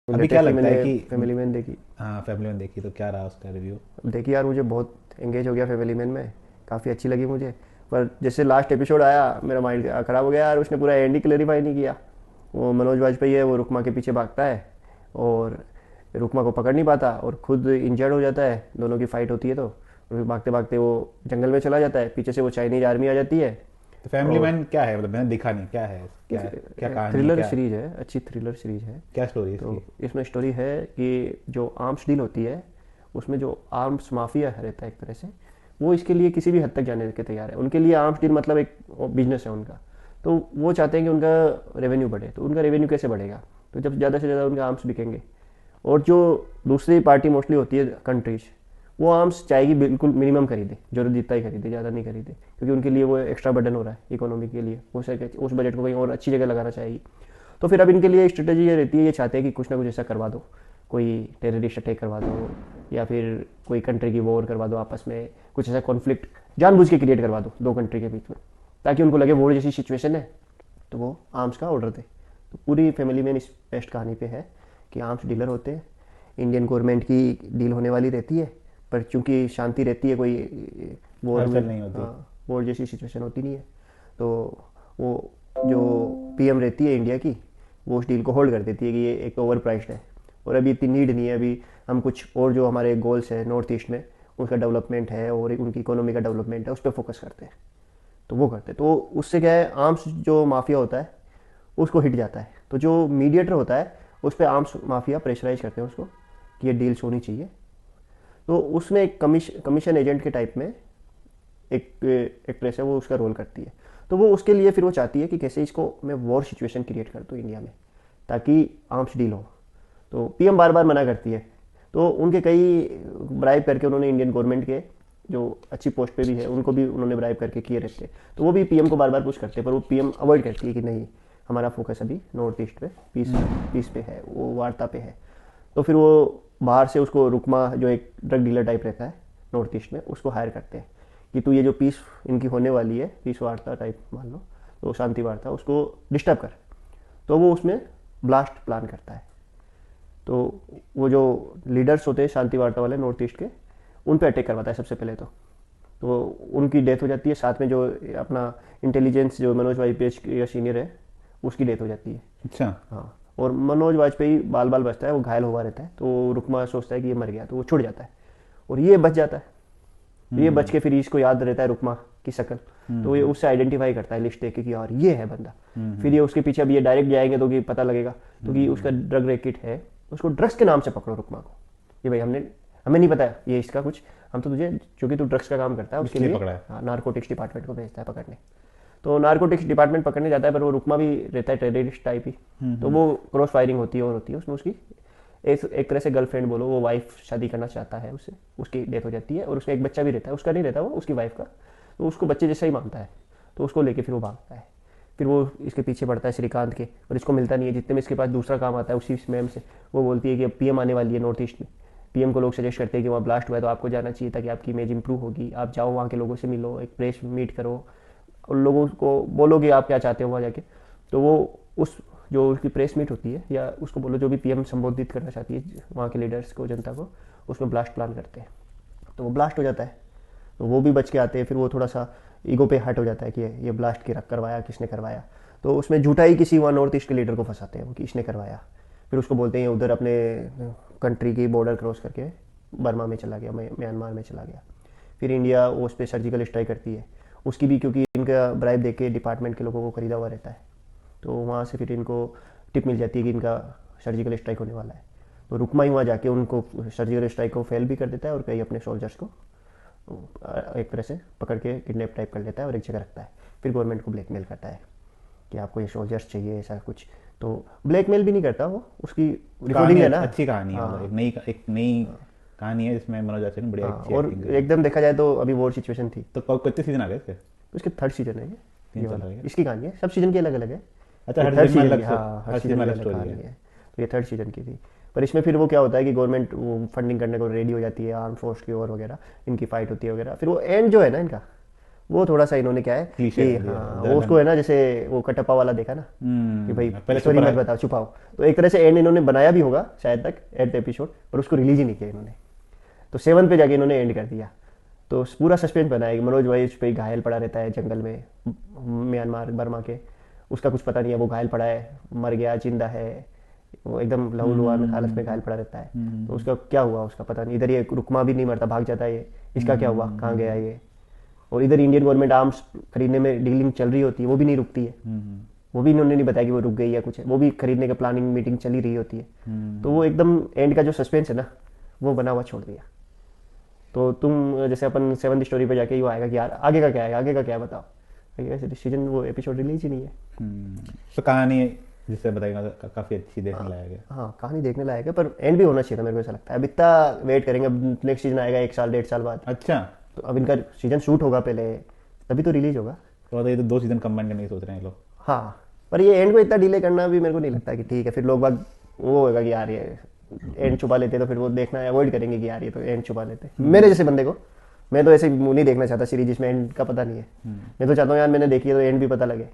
अभी क्या लेटेस्टली लगता है मैंने कि फैमिली मैन देखी। हाँ, फैमिली में देखी तो क्या रहा उसका रिव्यू? देखी यार, मुझे बहुत एंगेज हो गया फैमिली मैन में। काफ़ी अच्छी लगी मुझे। पर जैसे लास्ट एपिसोड आया मेरा माइंड ख़राब हो गया यार, उसने पूरा एंड ही क्लेरिफाई नहीं किया। वो मनोज वाजपेयी है, वो रुकमा के पीछे भागता है और रुकमा को पकड़ नहीं पाता और खुद इंजर्ड हो जाता है। दोनों की फाइट होती है तो फिर भागते भागते वो जंगल में चला जाता है, पीछे से वो चाइनीज आर्मी आ जाती है। तो फैमिली और मैन क्या है? मतलब मैंने दिखा नहीं, क्या है, क्या है, क्या कहानी है, थ्रिलर क्या सीरीज है, अच्छी थ्रिलर सीरीज है। क्या स्टोरी है तो इसकी? इसमें स्टोरी है कि जो आर्म्स डील होती है, उसमें जो आर्म्स माफिया रहता है एक तरह से, वो इसके लिए किसी भी हद तक जाने के तैयार है। उनके लिए आर्म्स डील मतलब एक बिजनेस है उनका। तो वो चाहते हैं कि उनका रेवेन्यू बढ़े। तो उनका रेवेन्यू कैसे बढ़ेगा? तो जब ज़्यादा से ज़्यादा उनके आर्म्स बिकेंगे। और जो दूसरी पार्टी मोस्टली होती है कंट्रीज, वो आर्म्स चाहेगी बिल्कुल मिनिमम खरीदे, जरूरत जितना ही खरीदे, ज़्यादा नहीं खरीदे, क्योंकि उनके लिए वो एक्स्ट्रा बर्डन हो रहा है इकोनॉमी के लिए। उस बजट को कहीं और अच्छी जगह लगाना चाहिए। तो फिर अब इनके लिए स्ट्रेटेजी ये रहती है, ये चाहते हैं कि कुछ ना कुछ ऐसा करवा दो, कोई टेररिस्ट अटैक करवा दो या फिर कोई कंट्री की वॉर करवा दो आपस में, कुछ ऐसा कॉन्फ्लिक्ट जानबूझ के क्रिएट करवा दो दो कंट्री के बीच में, ताकि उनको लगे वॉर जैसी सिचुएशन है तो वो आर्म्स का ऑर्डर दे। तो पूरी फैमिली में इस बेस्ट कहानी पे है कि आर्म्स डीलर होते हैं, इंडियन गवर्नमेंट की डील होने वाली रहती है, पर चूंकि शांति रहती है, कोई वॉर हलचल में, नहीं होती। हाँ, वॉर जैसी सिचुएशन होती नहीं है। तो वो जो पीएम रहती है इंडिया की, वो उस डील को होल्ड कर देती है कि ये एक ओवर प्राइस्ड है और अभी इतनी नीड नहीं है। अभी हम कुछ और जो हमारे गोल्स है नॉर्थ ईस्ट में, उसका डेवलपमेंट है और उनकी इकोनॉमी का डेवलपमेंट है, उस पर फोकस करते हैं। तो वो करते हैं, तो उससे क्या है, आर्म्स जो माफिया होता है उसको हिट जाता है। तो जो मीडिएटर होता है उस पर आर्म्स माफिया प्रेशराइज करते हैं उसको कि ये डील्स होनी चाहिए। तो उसमें एक कमीशन एजेंट के टाइप में एक एक्ट्रेस है, वो उसका रोल करती है। तो वो उसके लिए फिर वो चाहती है कि कैसे इसको मैं वॉर सिचुएशन क्रिएट कर दूँ इंडिया में, ताकि आर्म्स डील हो। तो पीएम बार बार मना करती है। तो उनके कई ब्राइब करके उन्होंने इंडियन गवर्नमेंट के जो अच्छी पोस्ट पे भी है उनको भी उन्होंने ब्राइब करके किए रहते हैं। तो वो भी पीएम को बार बार पुश करते हैं, पर वो पीएम अवॉइड करती है कि नहीं, हमारा फोकस अभी नॉर्थ ईस्ट पे, पीस पीस पे है, वो वार्ता पे है। तो फिर वो बाहर से उसको रुकमा, जो एक ड्रग डीलर टाइप रहता है नॉर्थ ईस्ट में, उसको हायर करते हैं कि तू ये जो पीस इनकी होने वाली है, पीस वार्ता टाइप मान लो, तो शांति वार्ता, उसको डिस्टर्ब कर। तो वो उसमें ब्लास्ट प्लान करता है। तो वो जो लीडर्स होते हैं शांति वार्ता वाले नॉर्थ ईस्ट के, उन पे अटैक करवाता है सबसे पहले। तो उनकी डेथ हो जाती है, साथ में जो अपना इंटेलिजेंस जो मनोज वाजपेयी का सीनियर है, उसकी डेथ हो जाती है। अच्छा। हाँ, और मनोज वाजपेयी बाल बाल बचता है, वो घायल हुआ रहता है। तो रुकमा सोचता है कि ये मर गया, तो वो छुट जाता है और ये बच जाता है। तो ये बच हम्म। के फिर इसको याद रहता है रुकमा की शक्ल। तो ये उससे आइडेंटिफाई करता है लिस्ट देख के कि यार ये है बंदा। फिर ये उसके पीछे, अब ये डायरेक्ट जाएंगे तो कि पता लगेगा, तो कि उसका ड्रग रैकेट है, उसको ड्रग्स के नाम से पकड़ो रुकमा को। ये भाई हमने हमें नहीं पता है ये इसका कुछ, हम तो तुझे, क्योंकि तू ड्रग्स का काम करता है उसके इसलिए लिए, पकड़ा है। हाँ, नारकोटिक्स डिपार्टमेंट को भेजता है पकड़ने। तो नारकोटिक्स डिपार्टमेंट पकड़ने जाता है, पर वो रुकमा भी रहता है टेररिस्ट टाइप ही। तो वो क्रॉस फायरिंग होती है और होती है उसमें उसकी एक तरह से गर्लफ्रेंड बोलो, वो वाइफ शादी करना चाहता है उससे, उसकी डेथ हो जाती है और उसमें एक बच्चा भी रहता है, उसका नहीं रहता, वो उसकी वाइफ का। तो उसको बच्चे जैसा ही मानता है। तो उसको लेके फिर वो भागता है। फिर वो इसके पीछे पड़ता है श्रीकांत के, और इसको मिलता नहीं है। जितने में इसके पास दूसरा काम आता है उसी मैम से, वो बोलती है कि अब पीएम आने वाली है नॉर्थ ईस्ट में। पीएम को लोग सजेस्ट करते हैं कि वहाँ ब्लास्ट हुआ है तो आपको जाना चाहिए, ताकि आपकी इमेज इंप्रूव होगी, आप जाओ वहाँ के लोगों से मिलो, एक प्रेस मीट करो, उन लोगों को बोलो कि आप क्या चाहते हो वहाँ जाके। तो वो उस जो उसकी प्रेस मीट होती है, या उसको बोलो जो भी पीएम संबोधित करना चाहती है वहाँ के लीडर्स को, जनता को, उसमें ब्लास्ट प्लान करते हैं। तो वो ब्लास्ट हो जाता है। तो वो भी बच के आते हैं। फिर वो थोड़ा सा ईगो पे हट हो जाता है कि ये ब्लास्ट करवाया किसने करवाया। तो उसमें झूठा ही किसी वहाँ नॉर्थ ईस्ट के लीडर को फंसाते हैं कि इसने करवाया। फिर उसको बोलते हैं उधर अपने कंट्री की बॉर्डर क्रॉस करके बर्मा में चला गया, म्यांमार में चला गया। फिर इंडिया उस पर सर्जिकल स्ट्राइक करती है उसकी भी, क्योंकि इनका ब्राइब दे के डिपार्टमेंट के लोगों को खरीदा हुआ रहता है। तो वहाँ से फिर इनको टिप मिल जाती है कि इनका सर्जिकल स्ट्राइक होने वाला है। तो रुकमा ही वहाँ जाके उनको सर्जिकल स्ट्राइक को फेल भी कर देता है और कई अपने सोल्जर्स को एक तरह से पकड़ के किडनैप टाइप कर लेता है और एक जगह रखता है। फिर गवर्नमेंट को ब्लैकमेल करता है कि आपको ये सोल्जर्स चाहिए, ऐसा कुछ। तो ब्लैकमेल भी नहीं करता वो, उसकी रिकॉर्डिंग कहानी है ना। अच्छी कहानी है, मतलब हाँ, एक नई कहानी है जिसमें मनोज वाजपेयी ने बड़ी हाँ, अच्छी और एक्टिंग करी है। एकदम देखा जाए तो अभी वॉर सिचुएशन थी। तो कितने सीजन आ गए इसके? तो इसके थर्ड सीजन है ये 3 साल वाला, रह गए? इसकी कहानी है। सब सीजन की अलग अलग है, अच्छा, ये हर थर्ड सीजन में सीजन की, अलग हाँ, हर हर सीजन सीजन में की अलग अलग स्टोरी कहानी है। है। तो ये थर्ड सीजन की थी। पर इसमें फिर वो क्या होता है कि गवर्नमेंट फंडिंग करने को रेडी हो जाती है, आर्म फोर्स की और वगैरह, इनकी फाइट होती है वगैरह। फिर वो एंड जो है ना इनका, वो थोड़ा सा इन्होंने क्या है Cliche कि कर दिया, हाँ ज़रा वो उसको है ना जैसे वो कटप्पा वाला देखा ना कि भाई पहले स्टोरी छुपा मत बताओ छुपाओ, तो एक तरह से एंड इन्होंने बनाया भी होगा शायद तक एट द एपिसोड, पर उसको रिलीज ही नहीं किया इन्होंने। तो 7 पे जाके इन्होंने एंड कर दिया। तो पूरा सस्पेंस बना है कि मनोज भाई उस पर घायल पड़ा रहता है जंगल में म्यांमार बर्मा के, उसका कुछ पता नहीं है, वो घायल पड़ा है, मर गया जिंदा है, वो एकदम लहूलुहान हालत में घायल पड़ा रहता है। तो उसका क्या हुआ उसका पता नहीं। इधर ये रुकमा भी नहीं मरता, भाग जाता है ये, इसका क्या हुआ, कहाँ गया ये। और इधर इंडियन गवर्नमेंट आर्म्स खरीदने में डीलिंग चल रही होती है, वो भी नहीं रुकती है, वो भी इन्होंने नहीं बताया कि वो रुक गई या कुछ है, वो भी खरीदने का प्लानिंग मीटिंग चली रही होती है। तो वो एकदम एंड का जो सस्पेंस है ना वो बना हुआ छोड़ दिया। तो तुम जैसे अपन 7th स्टोरी पे जाके वो आएगा कि यार आगे का क्या है, आगे का क्या है बताओ, ऐसे सीजन वो एपिसोड रिलीज ही नहीं है। तो कहानी जिससे बताएगा काफी अच्छी देखने लायक है। हाँ कहानी देखने लायक है, पर एंड भी होना चाहिए था मेरे को ऐसा लगता है। अब इतना वेट करेंगे, अब नेक्स्ट सीजन आएगा 1 साल 1.5 साल बाद, अच्छा, तो अब इनका सीजन शूट होगा पहले तभी तो रिलीज होगा। तो ये तो 2 सीजन कंबाइन करने की सोच रहे हैं ये लोग। हाँ पर ये एंड को इतना डिले करना भी मेरे को नहीं लगता कि ठीक है, फिर लोग बाग वो होगा कि यार ये एंड छुपा लेते तो फिर वो देखना अवॉइड करेंगे कि यार ये तो एंड छुपा लेते। मेरे जैसे बंदे को, मैं तो ऐसे नहीं देखना चाहता सीरीज जिसमें एंड का पता नहीं है। मैं तो चाहता हूँ यार मैंने देखी है तो एंड भी पता लगे।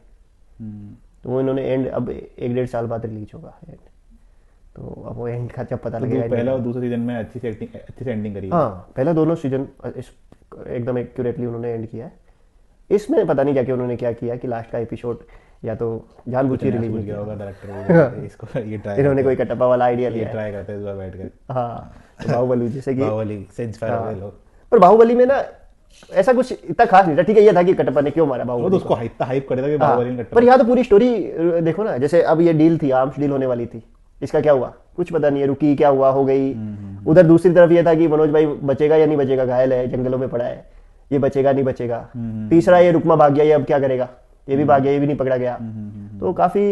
तो वो इन्होंने एंड अब 1.5 साल बाद रिलीज होगा एंड, तो अब वो एंड का जब पता तो लगेगा। पहला और दूसरा सीजन में अच्छी से एंडिंग करी है। हाँ पहला दोनों सीजन एकदम एक्यूरेटली उन्होंने एंड किया है। इसमें पता नहीं क्या उन्होंने क्या किया कि लास्ट का एपिसोड या तो जानबूझ के रिलीज भूल नहीं गया किया होगा डायरेक्टर इसको ये ट्राई इन्होंने कोई कटप्पा वाला आइडिया ये लिया है। ट्राई करते हैं इस बार बैठ कर। हाँ तो बाहुबली जैसे कि बाहुबली से इंस्पायर हो गए हाँ। लोग। पर बाहुबली में ना ऐसा कुछ इतना खास नहीं था। ठीक है ये था कि कटप्पा ने क्यों मारा वो बाहुबली तो को। उसको हाइप कर देता कि हाँ, बाहुबली ने पर यहाँ तो पूरी स्टोरी देखो ना, जैसे अब ये डील थी, आर्म्स डील होने वाली थी, इसका क्या हुआ कुछ पता नहीं है, रुकी क्या हुआ हो गई। उधर दूसरी तरफ ये था कि मनोज भाई बचेगा या नहीं बचेगा, घायल है जंगलों में पड़ा है, ये बचेगा नहीं बचेगा। तीसरा ये रुकमा भाग गया, ये अब क्या करेगा, ये भी भाग गया, ये भी नहीं पकड़ा गया। तो काफी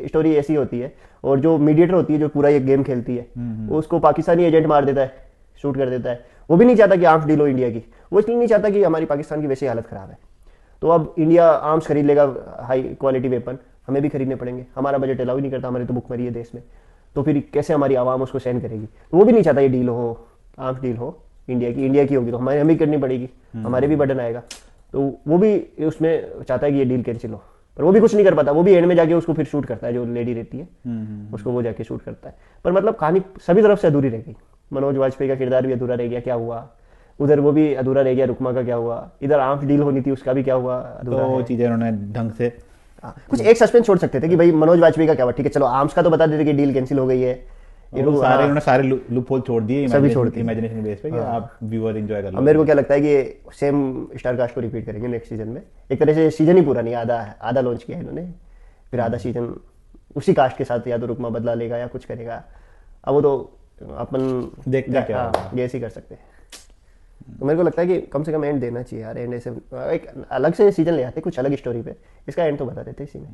स्टोरी ऐसी होती है। और जो मीडिएटर होती है जो पूरा ये गेम खेलती है, उसको पाकिस्तानी एजेंट मार देता है, शूट कर देता है। वो भी नहीं चाहता कि आर्म्स डील हो इंडिया की, वो इसलिए नहीं चाहता कि हमारी पाकिस्तान की वैसी हालत खराब है। तो अब इंडिया आर्म्स खरीद लेगा, हाई क्वालिटी वेपन हमें भी खरीदने पड़ेंगे, हमारा बजट अलाउ ही नहीं करता, हमारी तो भुखमरी है देश में, तो फिर कैसे हमारी आवाम उसको सहन करेगी। तो वो भी नहीं चाहता ये डील हो, आर्म्स डील हो इंडिया की होगी तो हमें भी करनी पड़ेगी, हमारे भी बर्डन आएगा। तो वो भी उसमें चाहता है कि ये डील कैंसिल हो, पर वो भी कुछ नहीं कर पाता। वो भी एंड में जाके उसको फिर शूट करता है, जो लेडी रहती है उसको वो जाके शूट करता है। पर मतलब कहानी सभी तरफ से अधूरी रह गई। मनोज वाजपेयी का किरदार भी अधूरा रह गया, क्या हुआ उधर, वो भी अधूरा रह गया, रुकमा का क्या हुआ, इधर आर्म्स डील होनी थी उसका भी क्या हुआ, अधूरा तो है। चीजें उन्होंने ढंग से कुछ एक सस्पेंस छोड़ सकते थे कि भाई मनोज वाजपेयी का क्या हुआ, ठीक है चलो आर्म्स का तो बता देते कि डील कैंसिल हो गई है। उन्होंने सारे लूप होल छोड़ दिए, सभी छोड़ दिए। इमेजिनेशन बेस पे कि आप व्यूअर एंजॉय कर अब लो। मेरे को क्या लगता है कि सेम स्टार कास्ट को रिपीट करेंगे नेक्स्ट सीजन में। एक तरह से सीजन ही पूरा नहीं, आधा लॉन्च किया है इन्होंने, फिर आधा सीजन उसी कास्ट के साथ या तो रुकमा बदला लेगा या कुछ करेगा। अब वो तो अपन देखते हैं क्या होगा। गेस ही कर सकते हैं। तो मेरे को लगता है कि कम से कम एंड देना चाहिए यार। एंड ऐसे एक अलग से सीजन ले आते कुछ अलग स्टोरी पे, इसका एंड तो बता देते इसी में।